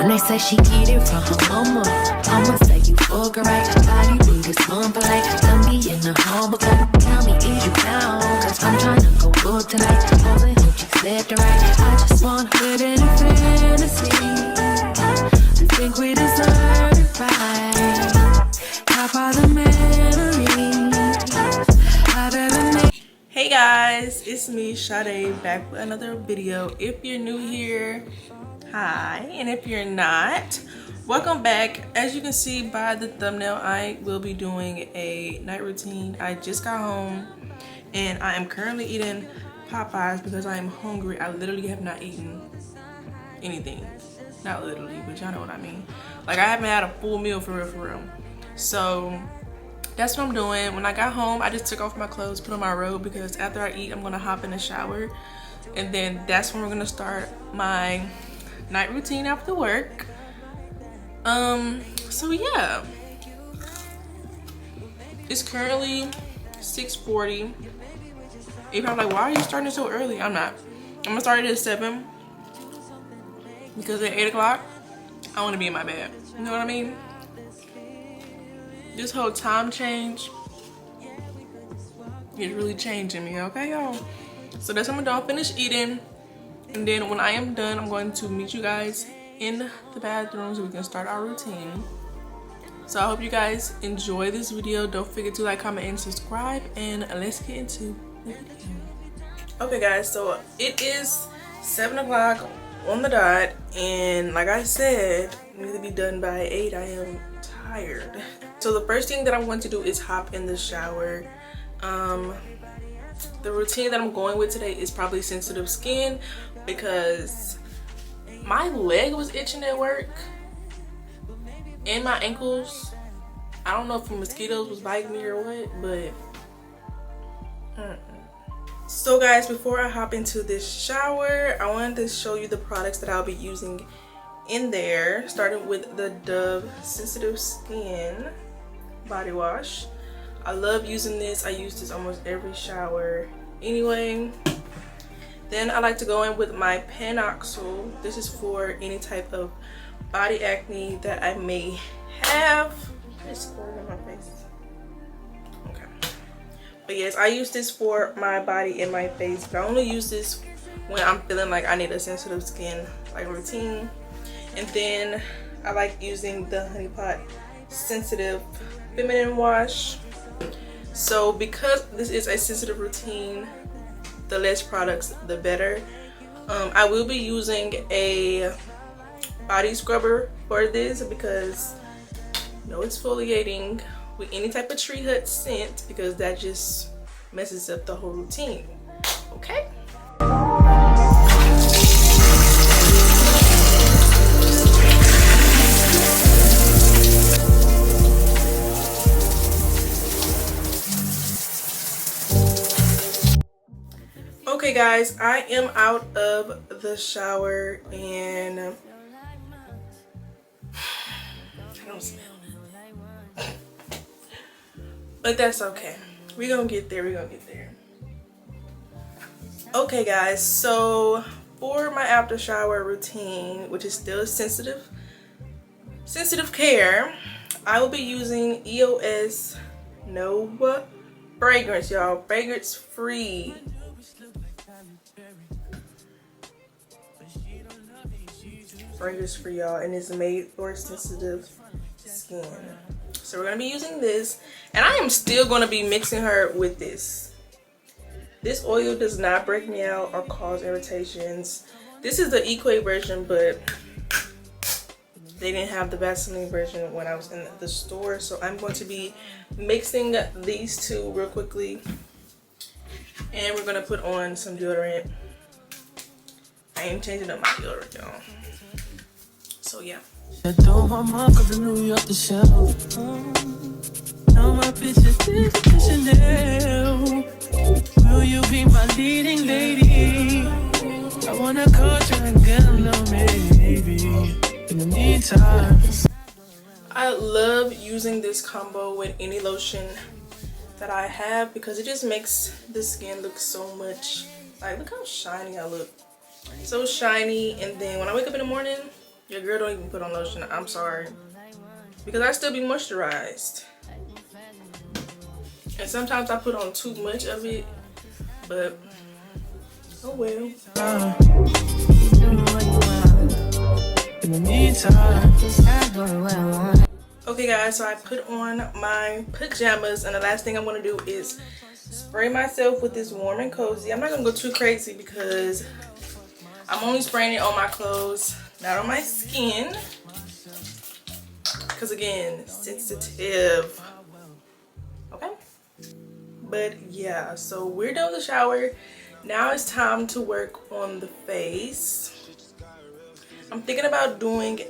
When they say she get it from her mama, I'ma say you fuck her right. All you need is one polite. Tell me in the harbor, tell me is you down? Cause I'm tryna go up tonight. Only hope you slept right. I just wanna put it in fantasy. I think we deserve it right. Top of the memories I've ever made. Hey guys, it's me, Sade, back with another video. If you're new here, hi, and if you're not, welcome back. As you can see by the thumbnail, I will be doing a night routine. I just got home and I am currently eating Popeyes because I am hungry. I literally have not eaten anything. Not literally, but y'all know what I mean. Like, I haven't had a full meal for real. So that's what I'm doing. When I got home, I just took off my clothes, put on my robe, because after I eat, I'm gonna hop in the shower, and then that's when we're gonna start my night routine after work. So yeah, it's currently 6:40. If I'm like, why are you starting so early? I'm not. I'm gonna start it at 7 because at 8 o'clock, I want to be in my bed. You know what I mean? This whole time change is really changing me, okay, y'all? So that's what I'm gonna do. I'll finish eating, and then when I am done, I'm going to meet you guys in the bathroom so we can start our routine. So I hope you guys enjoy this video. Don't forget to like, comment, and subscribe, and let's get into the video. Okay guys, so it is 7 o'clock on the dot, and like I said, I need to be done by 8. I am tired. So the first thing that I'm going to do is hop in the shower. The routine that I'm going with today is probably sensitive skin, because my leg was itching at work and my ankles. I don't know if the mosquitoes was biting me or what, but So guys, before I hop into this shower, I wanted to show you the products that I'll be using in there, starting with the Dove Sensitive Skin body wash. I love using this. I use this almost every shower anyway. Then I like to go in with my Panoxyl. This is for any type of body acne that I may have. It's squirting in my face. Okay. But yes, I use this for my body and my face, but I only use this when I'm feeling like I need a sensitive skin like routine. And then I like using the Honey Pot Sensitive Feminine Wash. So because this is a sensitive routine, the less products the better. I will be using a body scrubber for this because no exfoliating with any type of Tree Hut scent, because that just messes up the whole routine. Okay. Okay guys, I am out of the shower and I don't smell nothing. But that's okay. We're gonna get there, Okay guys, so for my after shower routine, which is still sensitive care, I will be using EOS No fragrance, y'all. Fragrance free. Fragrance free, y'all, and it's made for sensitive skin. So we're gonna be using this, and I am still gonna be mixing her with this. This oil does not break me out or cause irritations. This is the Equate version, but they didn't have the Vaseline version when I was in the store, so I'm going to be mixing these two real quickly, and we're gonna put on some deodorant. I am changing up my deodorant, y'all. So yeah. Will you be my leading lady? I wanna coach and get a little maybe in the meantime. I love using this combo with any lotion that I have because it just makes the skin look so much like, look how shiny I look. So shiny. And then when I wake up in the morning, Your girl don't even put on lotion. I'm sorry. Because I still be moisturized. And sometimes I put on too much of it. But, oh well. Okay guys, so I put on my pajamas. And the last thing I'm going to do is spray myself with this Warm and Cozy. I'm not going to go too crazy because I'm only spraying it on my clothes, not on my skin. Because again, sensitive. Okay? But yeah, so we're done with the shower. Now it's time to work on the face. I'm thinking about doing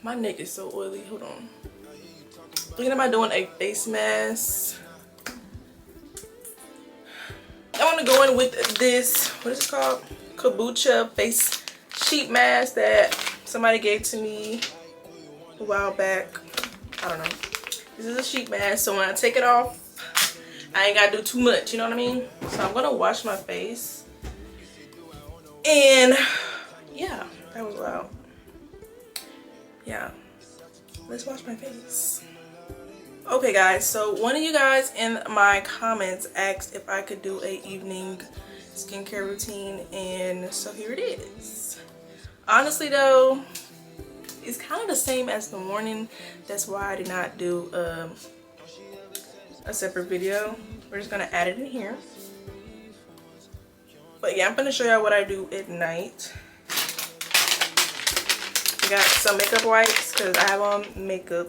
my neck is so oily. Hold on. Thinking about doing a face mask. I want to go in with this, what is it called? Kombucha face sheet mask that somebody gave to me a while back. I don't know. This is a sheet mask, so when I take it off, I ain't gotta do too much, you know what I mean? So I'm gonna wash my face. And yeah, that was loud. Yeah, let's wash my face. Okay guys, so one of you guys in my comments asked if I could do a evening skincare routine, and so here it is. Honestly though, it's kind of the same as the morning. That's why I did not do a separate video. We're just gonna add it in here. But yeah, I'm gonna show y'all what I do at night. I got some makeup wipes because I have on makeup.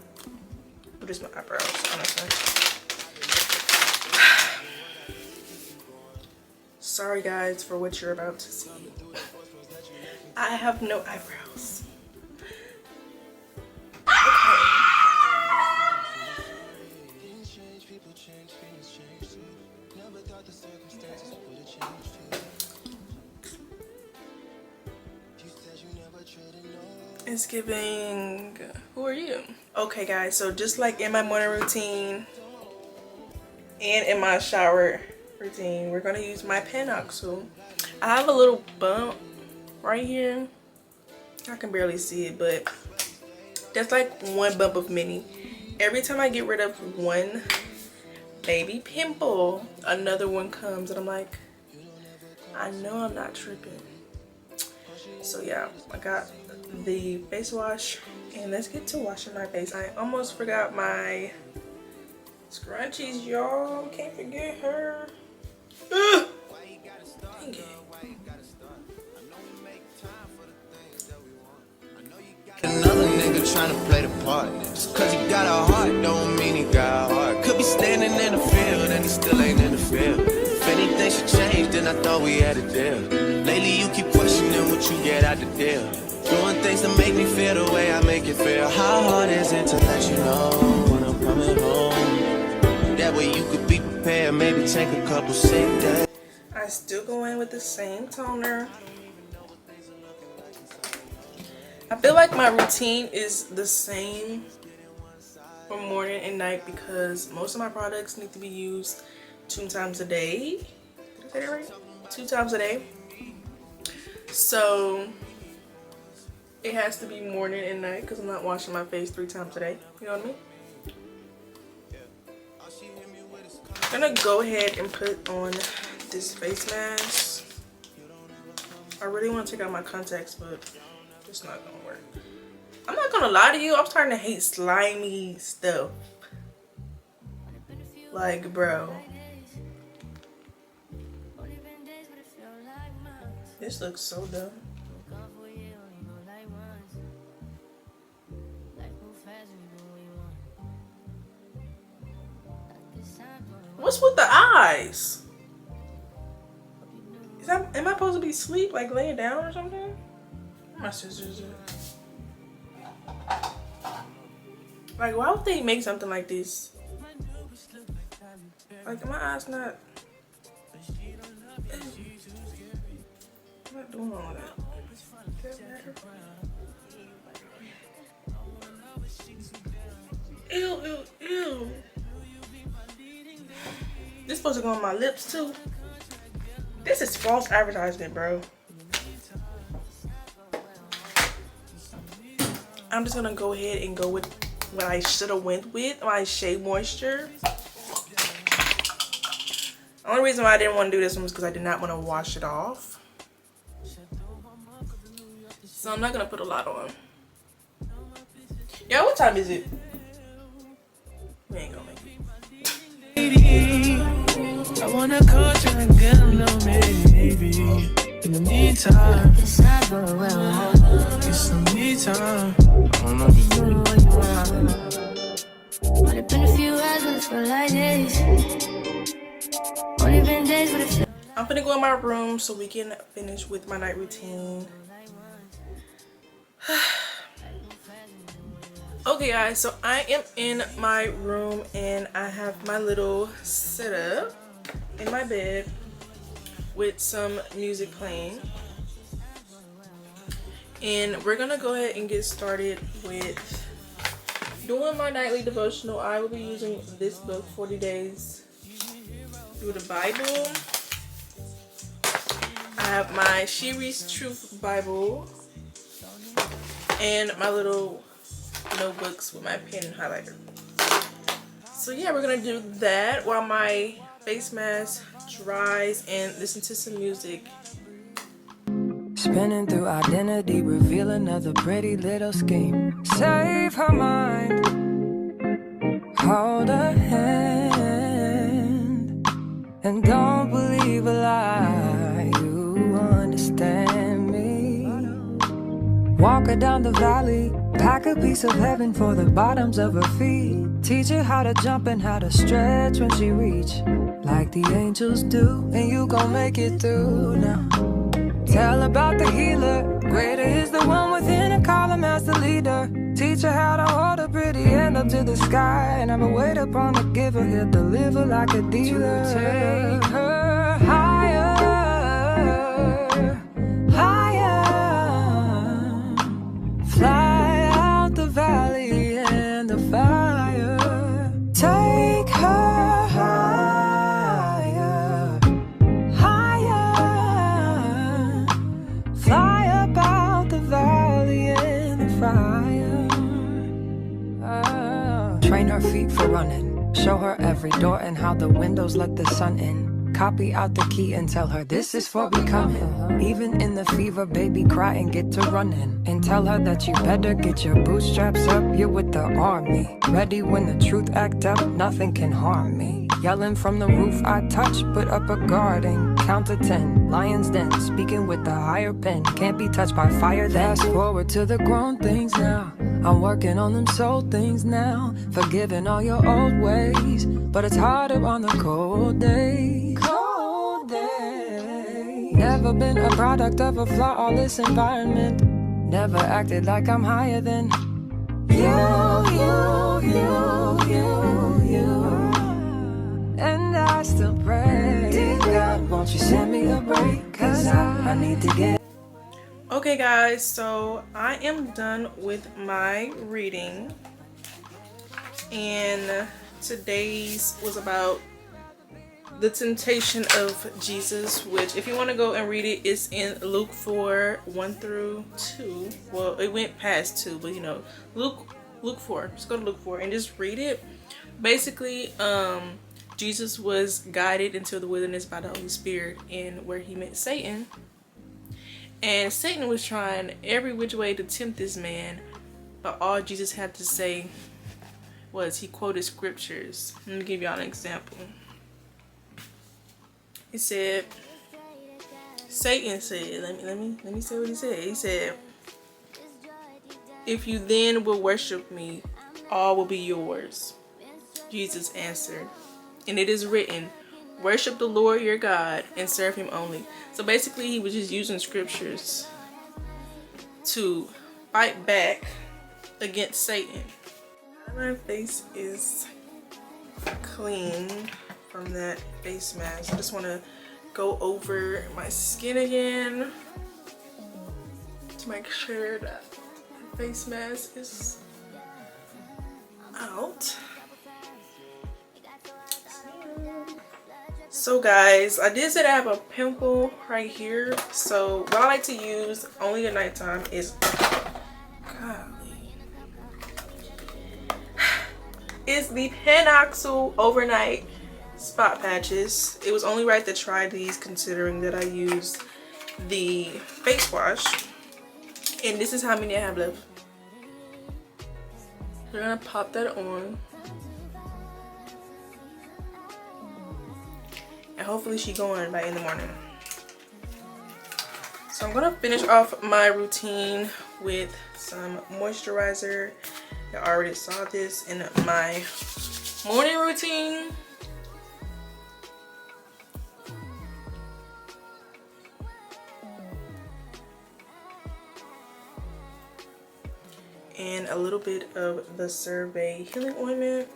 Just my eyebrows, honestly. Sorry guys for what you're about to see. I have no eyebrows. It's giving, who are you? Okay guys, so just like in my morning routine and in my shower routine, we're gonna use my Panoxyl. I have a little bump right here. I can barely see it, but that's like one bump of many. Every time I get rid of one baby pimple, another one comes, and I'm like, I know I'm not tripping. So yeah, I got the face wash, and let's get to washing my face. I almost forgot my scrunchies, y'all. Can't forget her. Ugh. Dang it. Another nigga trying to play the part. Just cause he got a heart don't mean he got a heart. Could be standing in the field and he still ain't in the field. If anything should change, then I thought we had a deal. Lately you keep questioning what you get out the deal. Doing things to make me feel the way I make it feel. How hard is it to let you know when I'm coming home? That way you could be prepared, maybe take a couple sick days. I still go in with the same toner. I feel like my routine is the same for morning and night because most of my products need to be used 2 times a day. Did I say that right? 2 times a day. So it has to be morning and night because I'm not washing my face 3 times a day. You know what I mean? I'm gonna go ahead and put on this face mask. I really want to take out my contacts, but it's not gonna work. I'm not gonna lie to you, I'm starting to hate slimy stuff. Like, bro. This looks so dumb. What's with the eyes? Am I supposed to be asleep, like laying down or something? My scissors. Like, why would they make something like this? Like, my eyes not. I'm not doing all that. Ew, ew, ew. This supposed to go on my lips too. This is false advertisement, bro. I'm just gonna go ahead and go with what I should have went with, my Shea Moisture. The only reason why I didn't want to do this one was because I did not want to wash it off. So I'm not gonna put a lot on. Yeah, what time is it? We ain't gonna make it. I wanna call you and get a little maybe. In the meantime, get some me time. I don't know if it's doing But it's been a few hours, but it felt like days. Only been days, but it felt. I'm gonna go in my room so we can finish with my night routine. Okay guys, so I am in my room and I have my little setup in my bed with some music playing. And we're gonna go ahead and get started with doing my nightly devotional. I will be using this book, 40 Days Through the Bible. I have my Shiri's Truth Bible and my little notebooks with my pen and highlighter. So yeah, we're gonna do that while my face mask dries and listen to some music. spinning through identity, reveal another pretty little scheme. Save her mind, hold her hand, and don't believe a lie. You understand me. Walk her down the valley, pack a piece of heaven for the bottoms of her feet. Teach her how to jump and how to stretch when she reach, like the angels do, and you gon' make it through now. Tell about the healer, greater is the one within, and call him as the leader. Teach her how to hold a pretty hand up to the sky, and never wait upon the giver, he'll deliver like a dealer. To take her higher, higher, fly out the valley and the fire. Take her higher, higher, fly up out the valley and the fire. Train her feet for running, show her every door and how the windows let the sun in. Copy out the key and tell her this is for becoming. Even in the fever, baby, cry and get to running. And tell her that you better get your bootstraps up, you're with the army. Ready when the truth act up, nothing can harm me. Yelling from the roof, I touch, put up a guard and count to 10. Lion's den, speaking with the higher pen. Can't be touched by fire, fast forward to the grown things now. I'm working on them soul things now. Forgiving all your old ways, but it's harder on the cold days. Cold days. Never been a product of a flawless environment. Never acted like I'm higher than you. And I still pray, dear God, won't you send me a break? Cause I need to get. Okay guys, so I am done with my reading, and today's was about the temptation of Jesus, which if you want to go and read it, it's in Luke 4:1-2. Well, it went past 2, but you know, Luke 4. Just go to Luke 4 and just read it. Basically, Jesus was guided into the wilderness by the Holy Spirit, and where he met Satan. And Satan was trying every which way to tempt this man, but all Jesus had to say was he quoted scriptures. Let me give y'all an example. He said, Satan said, let me say what he said. He said, if you then will worship me, all will be yours. Jesus answered, and it is written, worship the Lord your God and serve him only. So basically he was just using scriptures to fight back against Satan. My face is clean from that face mask. I just want to go over my skin again to make sure that the face mask is out. So guys, I did say that I have a pimple right here. So what I like to use only at nighttime is, golly, is the Panoxyl Overnight Spot Patches. It was only right to try these considering that I used the face wash. And this is how many I have left. We're gonna pop that on. And hopefully she going by in the morning. So I'm gonna finish off my routine with some moisturizer. I already saw this in my morning routine. And a little bit of the CeraVe Healing Ointment.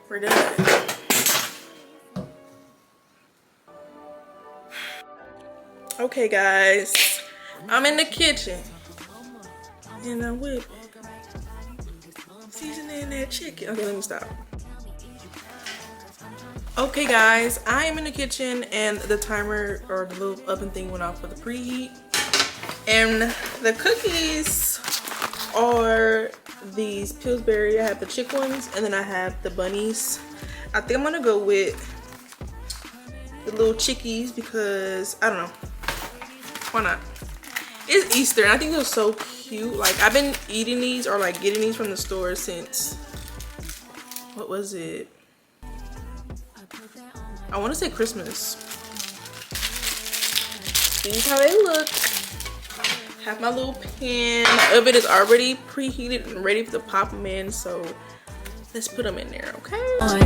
We're done. Okay guys, I'm in the kitchen and I'm whipping, seasoning that chicken. Okay, let me stop. Okay guys, I am in the kitchen and the timer or the little oven thing went off for the preheat. And the cookies are these Pillsbury. I have the chick ones and then I have the bunnies. I think I'm gonna go with the little chickies because I don't know, why not? It's Easter and I think they're so cute. Like I've been eating these or like getting these from the store since, what was it? I want to say Christmas. These how they look. Have my little pan. My oven is already preheated and ready to pop them in, so let's put them in there, okay? Oh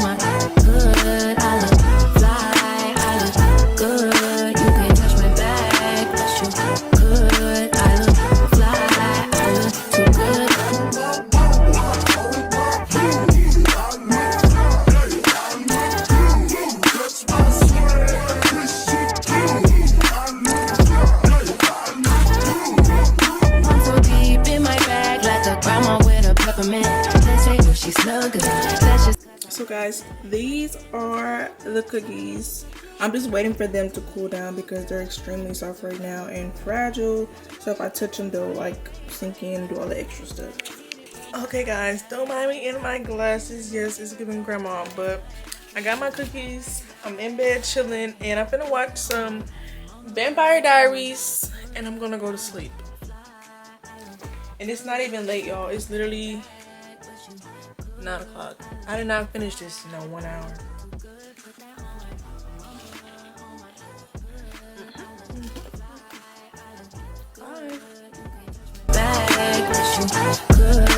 my God, good. I look fly. I look good. You can't touch my bag, but you good. I look fly. I look too good. I'm so deep in my bag, like a grandma with a peppermint. Let's say if she smell good. That's just. So guys, these are the cookies. I'm just waiting for them to cool down because they're extremely soft right now and fragile. So if I touch them, they'll like sink in and do all the extra stuff. Okay guys, don't mind me in my glasses. Yes, it's giving grandma, but I got my cookies. I'm in bed chilling and I'm gonna watch some Vampire Diaries and I'm gonna go to sleep. And it's not even late, y'all. It's literally 9 o'clock. I did not finish this in 1 hour. Bag, but you good.